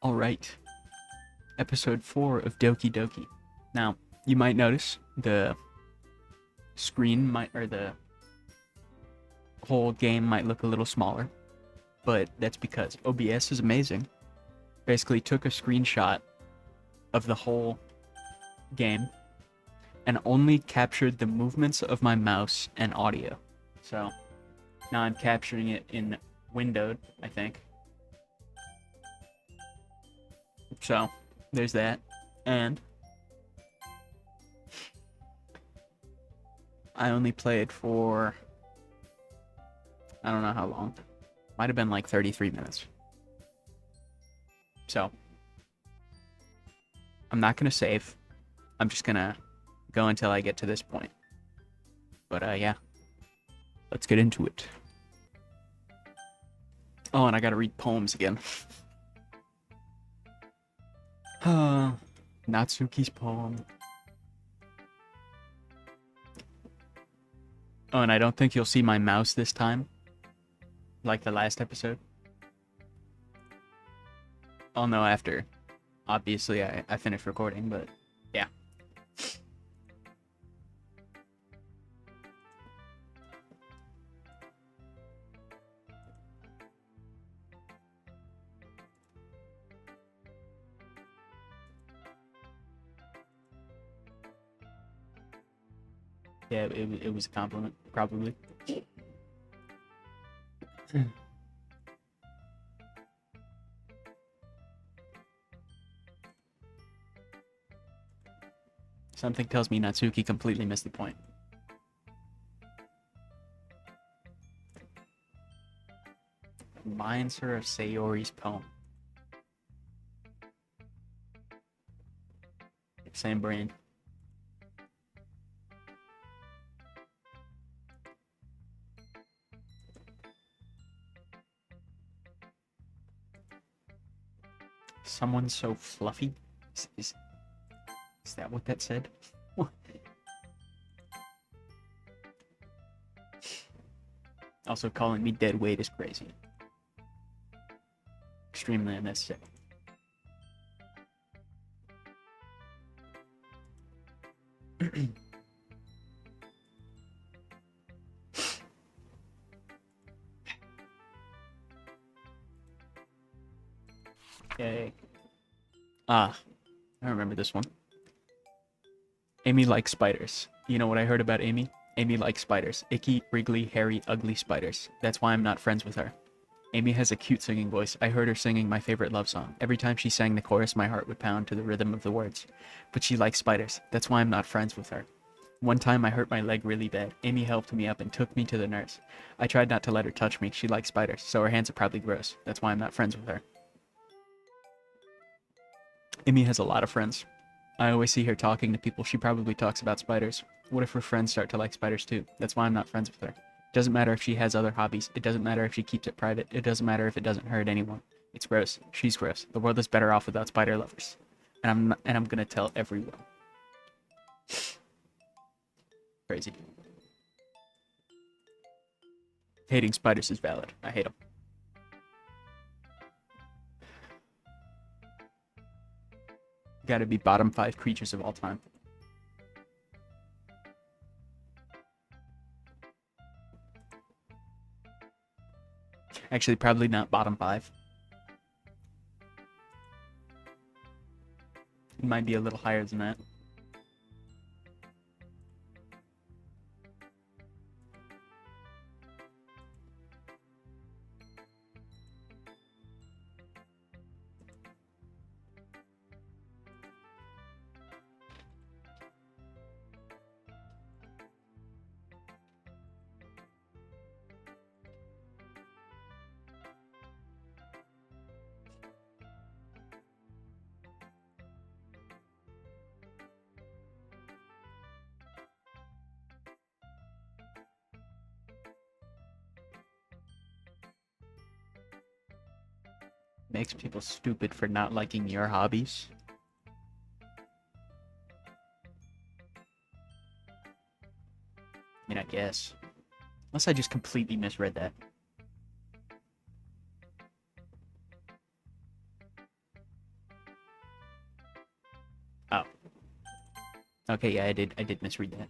Alright, episode 4 of Doki Doki. Now, you might notice the the whole game might look a little smaller, but that's because OBS is amazing. Basically took a screenshot of the whole game and only captured the movements of my mouse and audio. So, now I'm capturing it in windowed, I think. So, there's that. And I only played for I don't know how long. Might have been like 33 minutes. So, I'm not going to save. I'm just going to go until I get to this point. But yeah. Let's get into it. Oh, and I got to read poems again. Natsuki's poem. Oh, and I don't think you'll see my mouse this time. Like the last episode. I'll know after. Obviously, I finished recording, but yeah. Yeah, it was a compliment, probably. Something tells me Natsuki completely missed the point. Reminds her of Sayori's poem. Same brain. Someone so fluffy? Is that what that said? Also, calling me dead weight is crazy. Extremely unnecessary. Yay. I remember this one. Amy likes spiders. You know what I heard about Amy? Amy likes spiders. Icky, wriggly, hairy, ugly spiders. That's why I'm not friends with her. Amy has a cute singing voice. I heard her singing my favorite love song. Every time she sang the chorus, my heart would pound to the rhythm of the words. But she likes spiders. That's why I'm not friends with her. One time I hurt my leg really bad. Amy helped me up and took me to the nurse. I tried not to let her touch me. She likes spiders, so her hands are probably gross. That's why I'm not friends with her. Amy has a lot of friends. I always see her talking to people. She probably talks about spiders. What if her friends start to like spiders too? That's why I'm not friends with her. It doesn't matter if she has other hobbies. It doesn't matter if she keeps it private. It doesn't matter if it doesn't hurt anyone. It's gross. She's gross. The world is better off without spider lovers. And I'm gonna tell everyone. Crazy. Hating spiders is valid. I hate them. Gotta be bottom 5 creatures of all time. Actually, probably not bottom 5. It might be a little higher than that. Makes people stupid for not liking your hobbies. I mean, I guess. Unless I just completely misread that. Okay, yeah, I did misread that.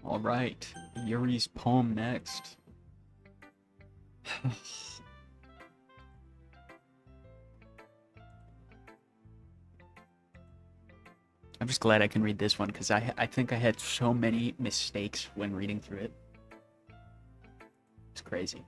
All right, Yuri's poem next. I'm just glad I can read this one because I think I had so many mistakes when reading through it. It's crazy.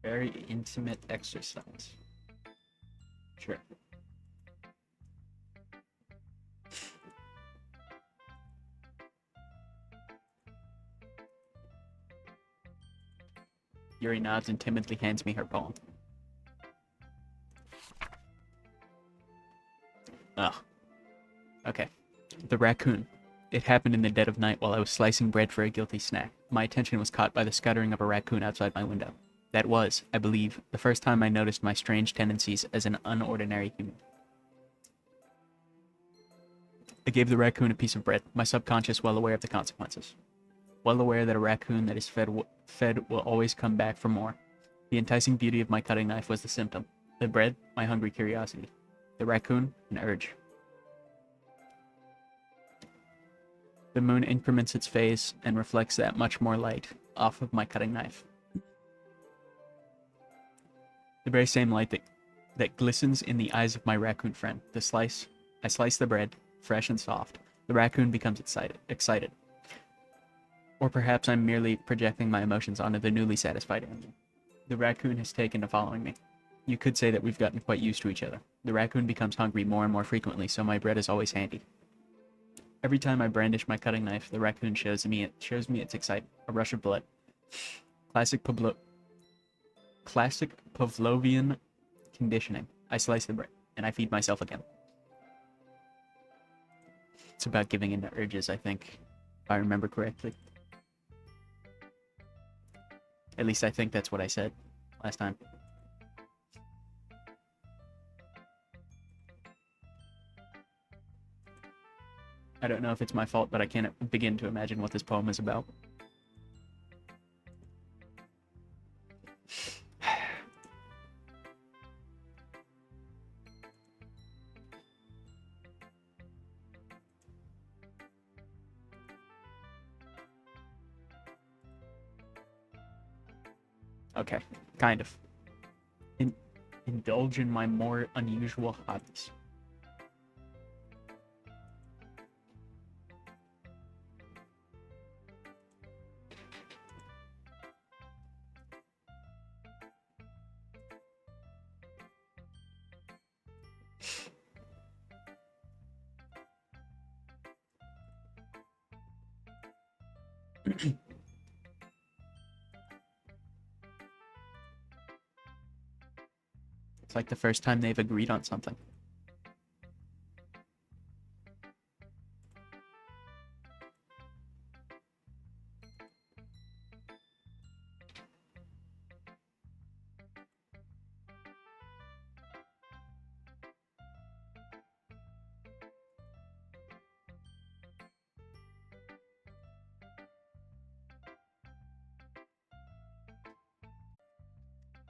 Very intimate exercise. Sure. Yuri nods and timidly hands me her poem. Oh, okay. The raccoon. It happened in the dead of night while I was slicing bread for a guilty snack. My attention was caught by the scuttering of a raccoon outside my window. That was, I believe, the first time I noticed my strange tendencies as an unordinary human. I gave the raccoon a piece of bread, my subconscious well aware of the consequences. Well aware that a raccoon that is fed will always come back for more. The enticing beauty of my cutting knife was the symptom. The bread, my hungry curiosity. The raccoon, an urge. The moon increments its phase and reflects that much more light off of my cutting knife. The very same light that glistens in the eyes of my raccoon friend. I slice the bread, fresh and soft. The raccoon becomes excited. Or perhaps I'm merely projecting my emotions onto the newly satisfied animal. The raccoon has taken to following me. You could say that we've gotten quite used to each other. The raccoon becomes hungry more and more frequently, so my bread is always handy. Every time I brandish my cutting knife, the raccoon shows me its excitement, a rush of blood. Classic Pavlovian conditioning. I slice the bread, and I feed myself again. It's about giving in to urges, I think, if I remember correctly. At least I think that's what I said last time. I don't know if it's my fault, but I can't begin to imagine what this poem is about. Okay, kind of. Indulge in my more unusual hobbies. It's like the first time they've agreed on something.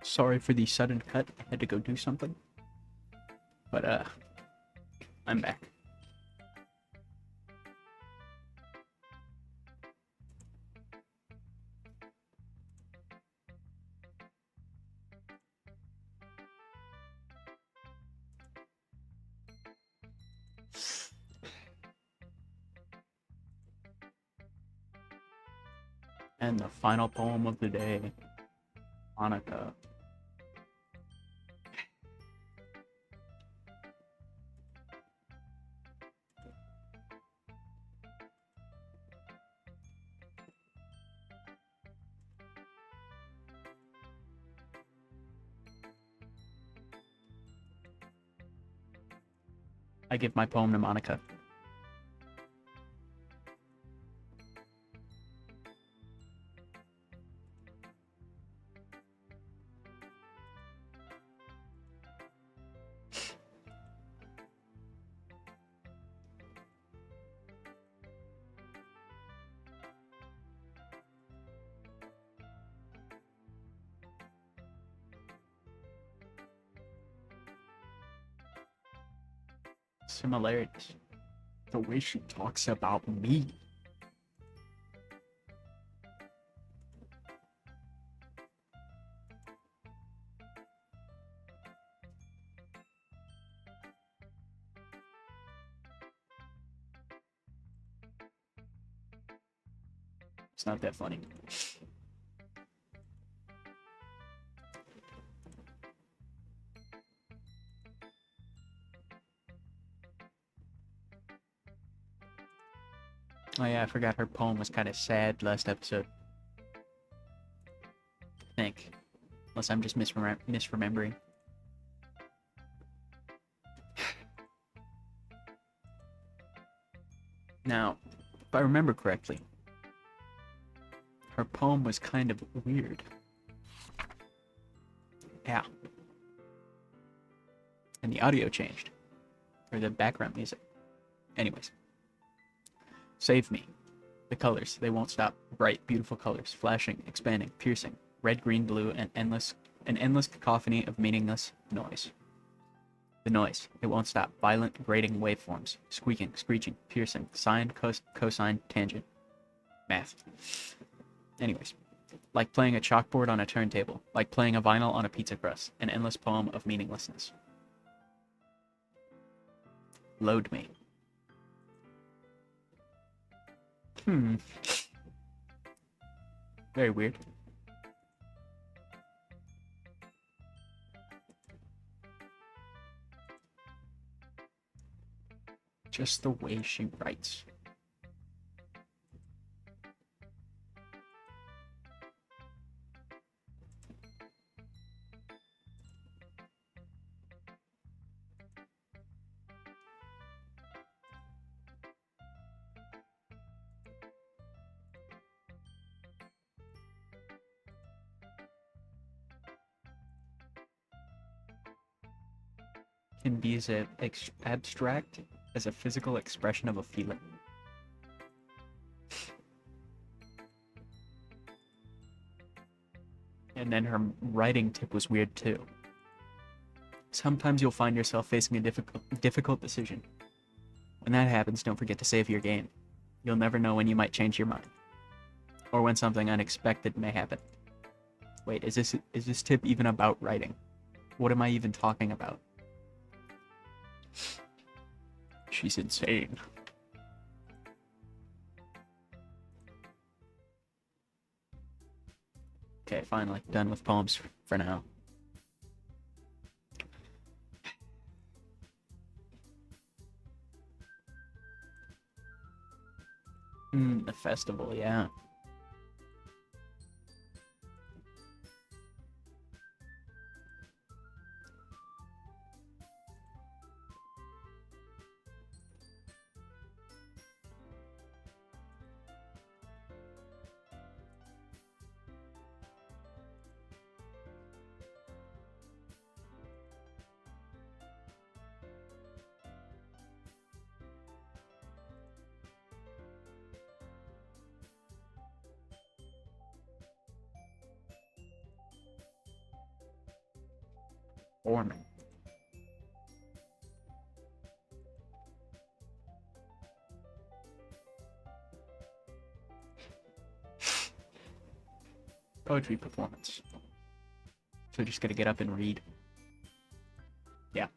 Sorry for the sudden cut. I had to go do something. But I'm back. And the final poem of the day, Monica. I give my poem to Monica. Similarities. The way she talks about me. It's not that funny. Oh yeah, I forgot her poem was kind of sad last episode. I think. Unless I'm just misremembering. Now, if I remember correctly, her poem was kind of weird. Yeah. And the audio changed. Or the background music. Anyways. Save me. The colors, they won't stop. Bright, beautiful colors, flashing, expanding, piercing. Red, green, blue, and an endless cacophony of meaningless noise. The noise, it won't stop. Violent, grating waveforms. Squeaking, screeching, piercing. Sine, cosine, tangent. Math. Anyways. Like playing a chalkboard on a turntable. Like playing a vinyl on a pizza crust. An endless poem of meaninglessness. Load me. Very weird. Just the way she writes. Can be as abstract as a physical expression of a feeling. And then her writing tip was weird too. Sometimes you'll find yourself facing a difficult decision. When that happens, don't forget to save your game. You'll never know when you might change your mind. Or when something unexpected may happen. Wait, is this tip even about writing? What am I even talking about? She's insane. Okay, finally, done with poems for now. The festival, yeah. Orman. Poetry performance. So just gotta get up and read. Yeah.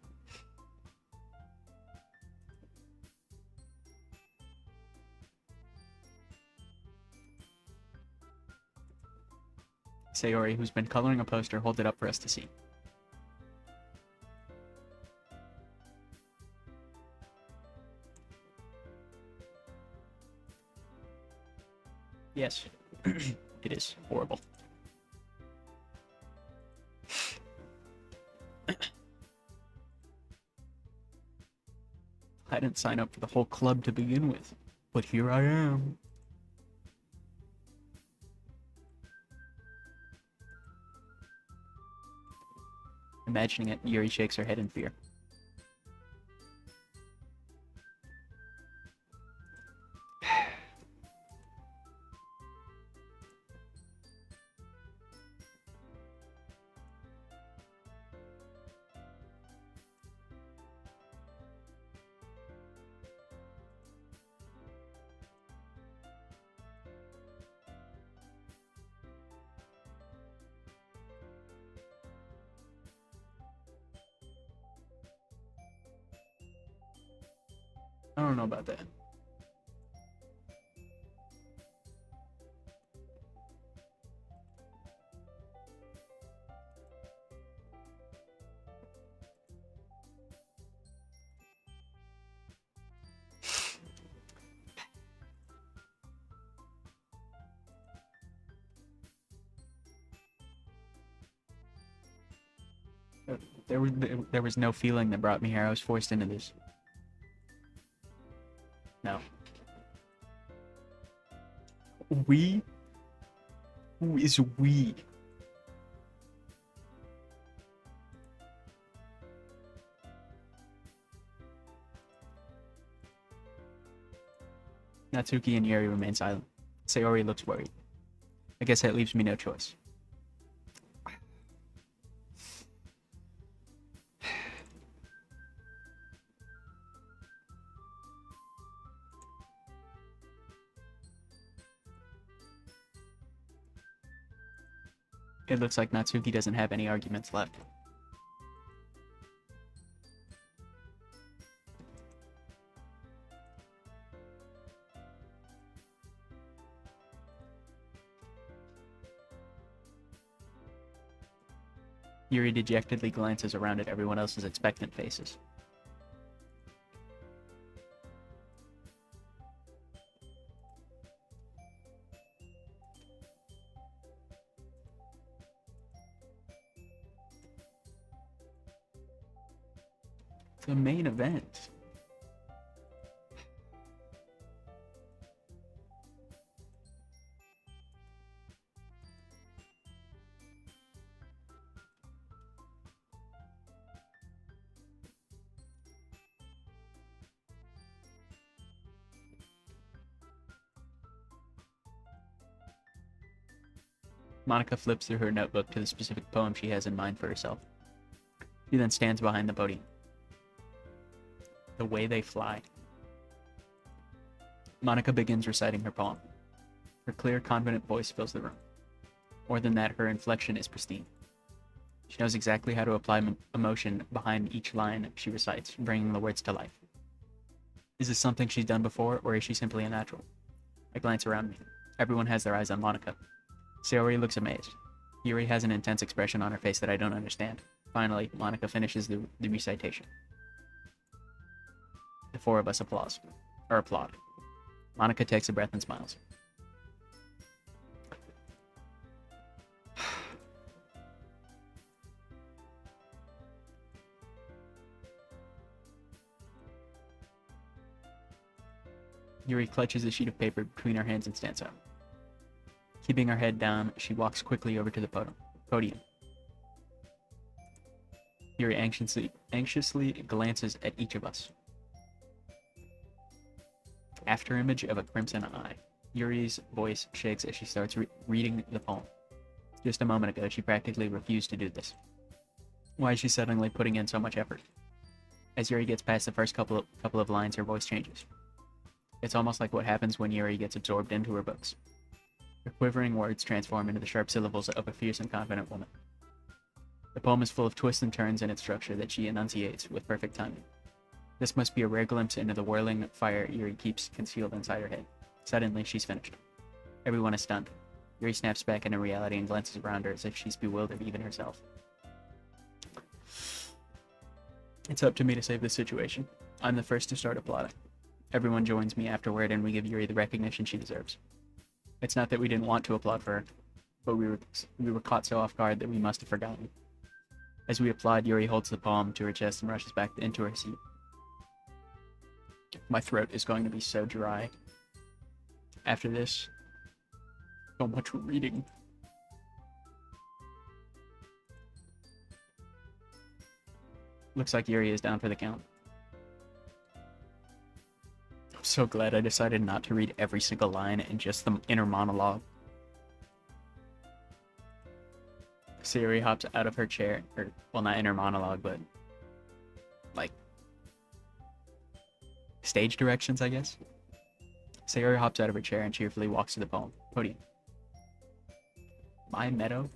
Sayori, who's been coloring a poster, holds it up for us to see. Yes, it is horrible. I didn't sign up for the whole club to begin with, but here I am. Imagining it, Yuri shakes her head in fear. I don't know about that. There was no feeling that brought me here. I was forced into this. No. We? Who is we? Natsuki and Yuri remain silent. Sayori looks worried. I guess that leaves me no choice. It looks like Natsuki doesn't have any arguments left. Yuri dejectedly glances around at everyone else's expectant faces. The main event. Monica flips through her notebook to the specific poem she has in mind for herself. She then stands behind the podium. The way they fly. Monica begins reciting her poem. Her clear, confident voice fills the room. More than that, her inflection is pristine. She knows exactly how to apply emotion behind each line she recites, bringing the words to life. Is this something she's done before, or is she simply a natural? I glance around me. Everyone has their eyes on Monica. Sayori looks amazed. Yuri has an intense expression on her face that I don't understand. Finally, Monica finishes the recitation. The four of us applaud. Monica takes a breath and smiles. Yuri clutches a sheet of paper between her hands and stands up. Keeping her head down, she walks quickly over to the podium. Yuri anxiously glances at each of us. After image of a crimson eye. Yuri's voice shakes as she starts reading the poem. Just a moment ago, she practically refused to do this. Why is she suddenly putting in so much effort? As Yuri gets past the first couple of lines, her voice changes. It's almost like what happens when Yuri gets absorbed into her books. Her quivering words transform into the sharp syllables of a fierce and confident woman. The poem is full of twists and turns in its structure that she enunciates with perfect timing. This must be a rare glimpse into the whirling fire Yuri keeps concealed inside her head. Suddenly, she's finished. Everyone is stunned. Yuri snaps back into reality and glances around her as if she's bewildered even herself. It's up to me to save this situation. I'm the first to start applauding. Everyone joins me afterward and we give Yuri the recognition she deserves. It's not that we didn't want to applaud for her, but we were caught so off guard that we must have forgotten. As we applaud, Yuri holds the palm to her chest and rushes back into her seat. My throat is going to be so dry. After this, so much reading. Looks like Yuri is down for the count. I'm so glad I decided not to read every single line and just the inner monologue. Sayori hops out of her chair, or, well, not inner monologue, but, like, stage directions, I guess. Sayori hops out of her chair and cheerfully walks to the podium. My meadow?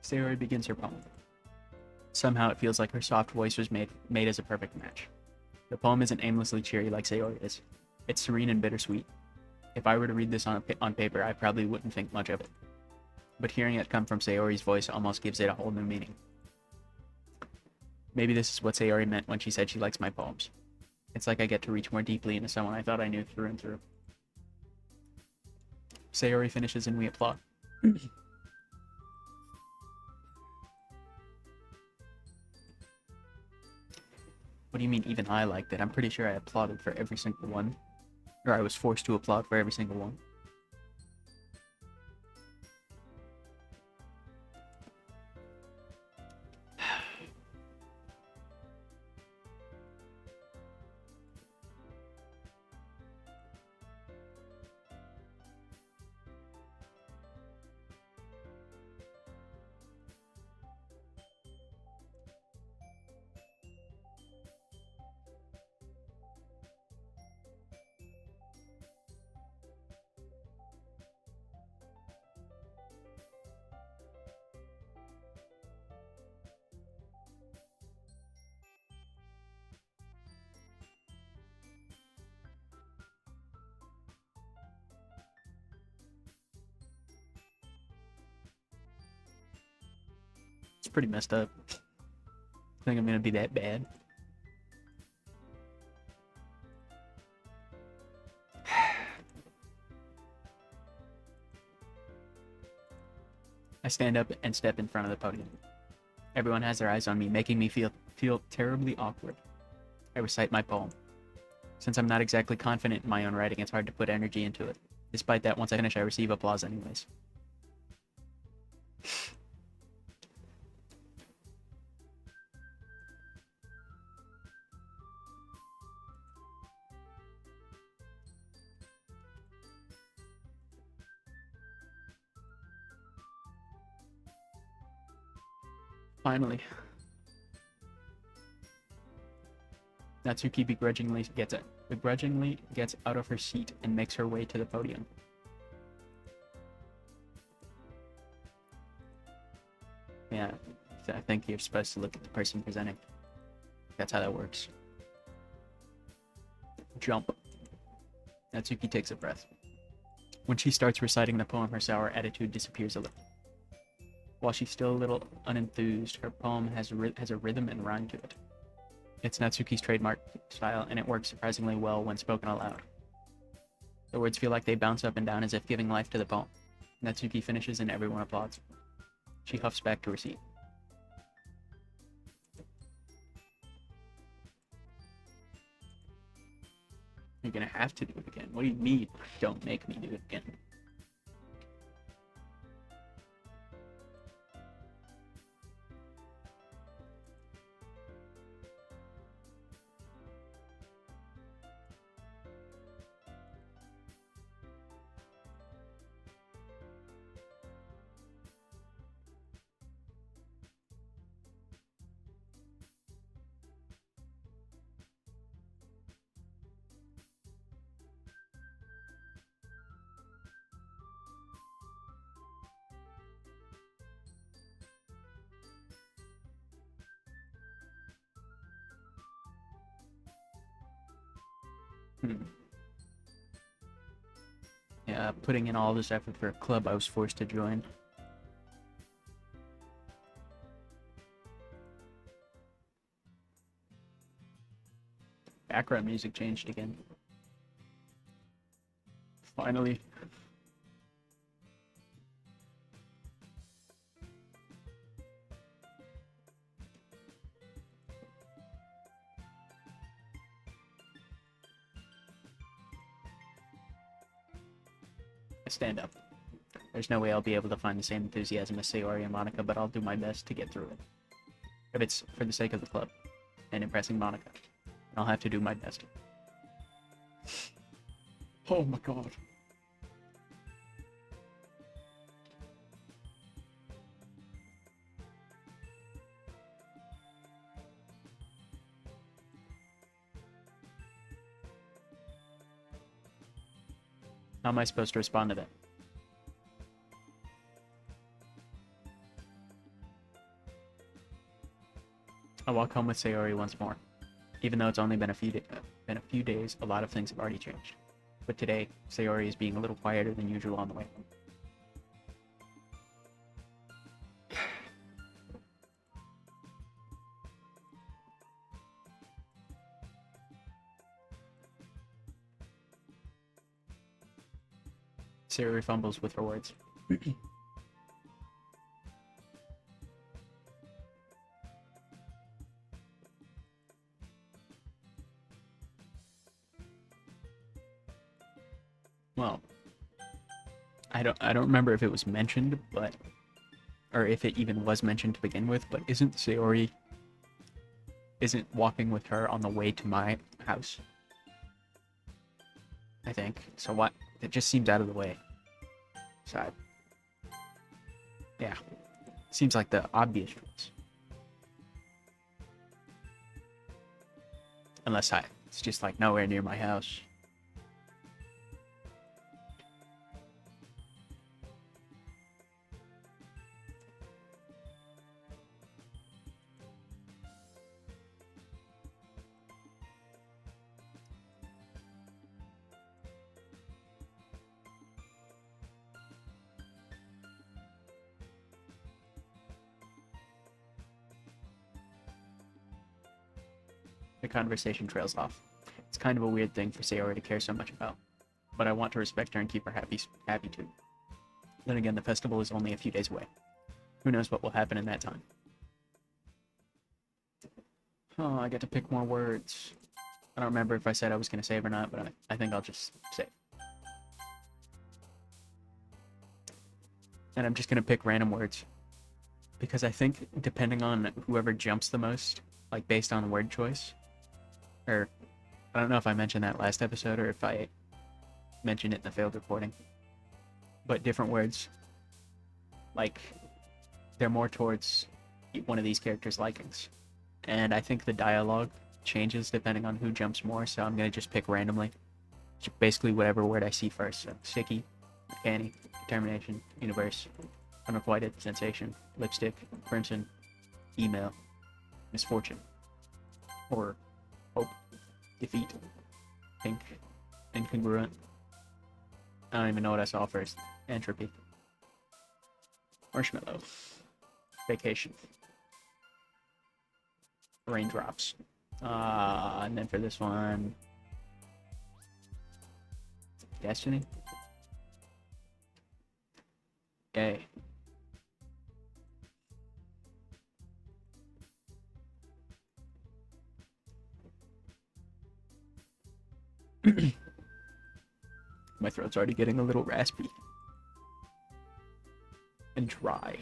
Sayori begins her poem. Somehow it feels like her soft voice was made as a perfect match. The poem isn't aimlessly cheery like Sayori is. It's serene and bittersweet. If I were to read this on paper, I probably wouldn't think much of it. But hearing it come from Sayori's voice almost gives it a whole new meaning. Maybe this is what Sayori meant when she said she likes my poems. It's like I get to reach more deeply into someone I thought I knew through and through. Sayori finishes and we applaud. What do you mean even I liked it? I'm pretty sure I applauded for every single one. Or I was forced to applaud for every single one. It's pretty messed up. I think I'm gonna be that bad. I stand up and step in front of the podium. Everyone has their eyes on me, making me feel terribly awkward. I recite my poem. Since I'm not exactly confident in my own writing, it's hard to put energy into it. Despite that, once I finish, I receive applause anyways. Finally. Natsuki begrudgingly gets out of her seat and makes her way to the podium. Yeah, I think you're supposed to look at the person presenting. That's how that works. Jump. Natsuki takes a breath. When she starts reciting the poem, her sour attitude disappears a little. While she's still a little unenthused, her poem has a rhythm and rhyme to it. It's Natsuki's trademark style, and it works surprisingly well when spoken aloud. The words feel like they bounce up and down as if giving life to the poem. Natsuki finishes and everyone applauds. She huffs back to her seat. You're gonna have to do it again. What do you mean? Don't make me do it again. Hmm. Yeah, putting in all this effort for a club I was forced to join. Background music changed again. Finally. I stand up. There's no way I'll be able to find the same enthusiasm as Sayori and Monica, but I'll do my best to get through it. If it's for the sake of the club and impressing Monica, I'll have to do my best. Oh my god. How am I supposed to respond to that? I walk home with Sayori once more. Even though it's only been a few days, a lot of things have already changed. But today, Sayori is being a little quieter than usual on the way home. Sayori fumbles with her words. Well, I don't remember if it was mentioned, but or if it even was mentioned to begin with, but isn't Sayori isn't walking with her on the way to my house? I think. So what? It just seems out of the way. So yeah. Seems like the obvious choice. Unless it's just like nowhere near my house. The conversation trails off. It's kind of a weird thing for Sayori to care so much about, but I want to respect her and keep her happy too. Then again, the festival is only a few days away. Who knows what will happen in that time? Oh, I get to pick more words. I don't remember if I said I was going to save or not, but I think I'll just save. And I'm just going to pick random words. Because I think depending on whoever jumps the most, like based on word choice, or I don't know if I mentioned that last episode or if I mentioned it in the failed recording, but different words, like they're more towards one of these characters' likings. And I think the dialogue changes depending on who jumps more, so I'm going to just pick randomly. Just basically whatever word I see first. So sticky, canny, determination, universe, unrequited, sensation, lipstick, crimson, email, misfortune, horror, hope, defeat, pink, incongruent. I don't even know what I saw first. Entropy, marshmallow, vacation, raindrops. And then for this one, destiny. Okay. My throat's already getting a little raspy and dry.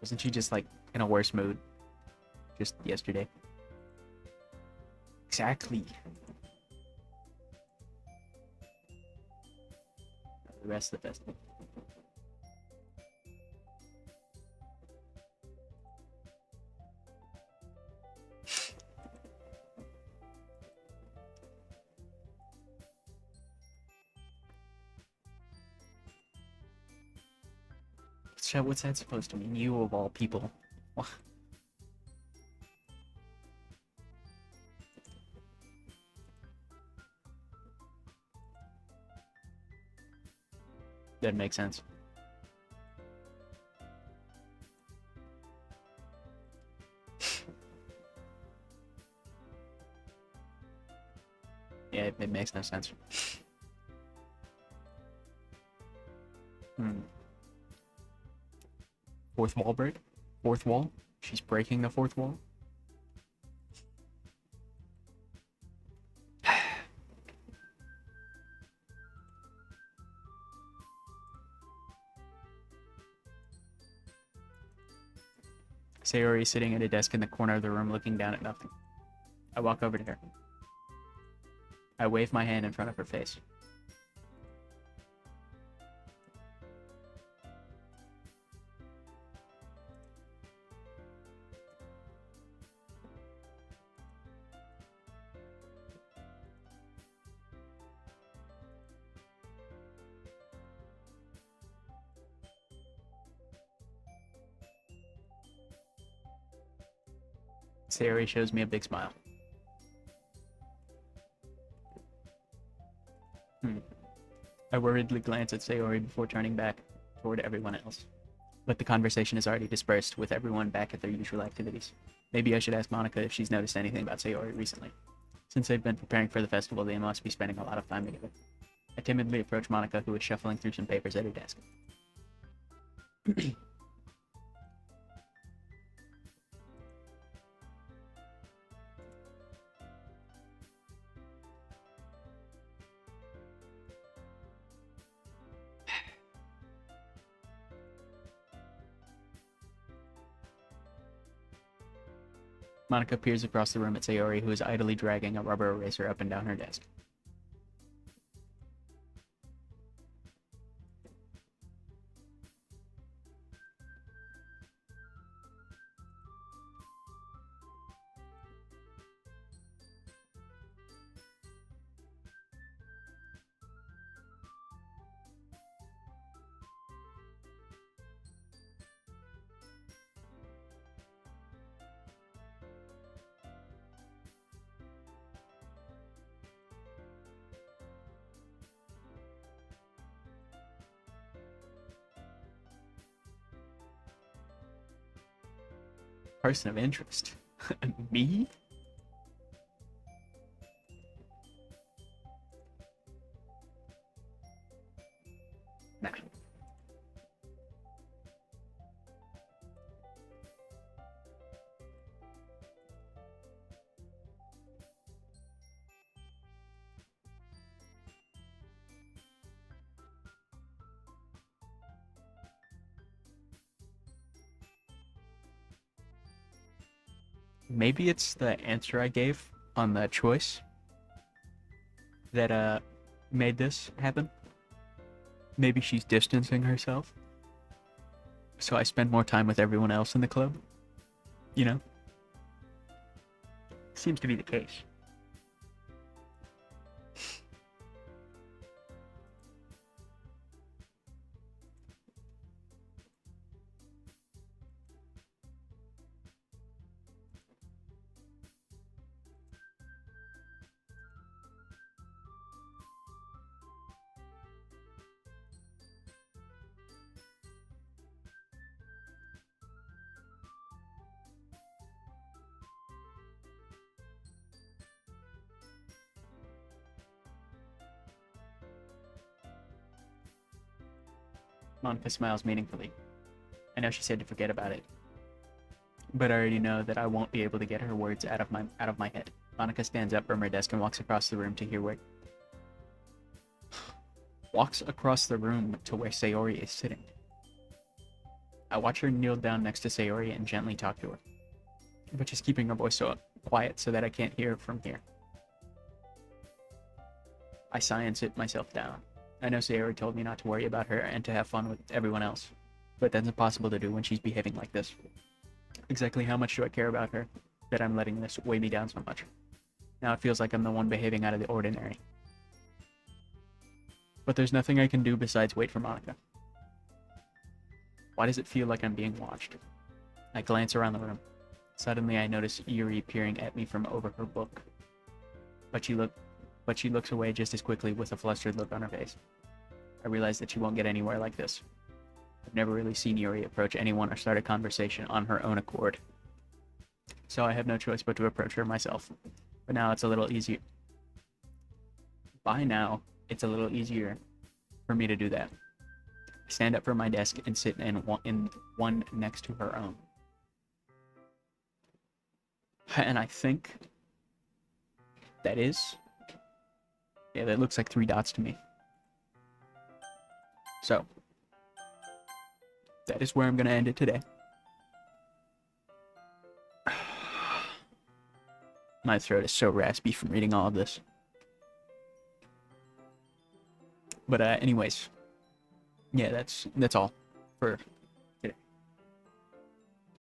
Wasn't she just like in a worse mood just yesterday? Exactly. The rest of the festival. What's that supposed to mean? You of all people. Doesn't make sense. Yeah, it makes no sense. Fourth wall break? Fourth wall? She's breaking the fourth wall? Sayori is sitting at a desk in the corner of the room looking down at nothing. I walk over to her. I wave my hand in front of her face. Sayori shows me a big smile. I worriedly glance at Sayori before turning back toward everyone else. But the conversation is already dispersed, with everyone back at their usual activities. Maybe I should ask Monica if she's noticed anything about Sayori recently. Since they've been preparing for the festival, they must be spending a lot of time together. I timidly approach Monica, who is shuffling through some papers at her desk. Monica peers across the room at Sayori, who is idly dragging a rubber eraser up and down her desk. Person of interest. Me? Nah. Maybe it's the answer I gave on the choice that made this happen. Maybe she's distancing herself, so I spend more time with everyone else in the club. You know? Seems to be the case. Monica smiles meaningfully. I know she said to forget about it, but I already know that I won't be able to get her words out of my head. Monica stands up from her desk and walks across the room to where Sayori is sitting. I watch her kneel down next to Sayori and gently talk to her, but she's keeping her voice so quiet so that I can't hear from here. I sigh and sit myself down. I know Sayori told me not to worry about her and to have fun with everyone else, but that's impossible to do when she's behaving like this. Exactly how much do I care about her that I'm letting this weigh me down so much? Now it feels like I'm the one behaving out of the ordinary. But there's nothing I can do besides wait for Monica. Why does it feel like I'm being watched? I glance around the room. Suddenly, I notice Yuri peering at me from over her book. But she looks away just as quickly with a flustered look on her face. I realize that she won't get anywhere like this. I've never really seen Yuri approach anyone or start a conversation on her own accord. So I have no choice but to approach her myself. But now it's a little easier. By now, it's a little easier for me to do that. I stand up from my desk and sit in one next to her own. And I think that looks like 3 dots to me. So, that is where I'm going to end it today. My throat is so raspy from reading all of this. But anyways, yeah, that's all for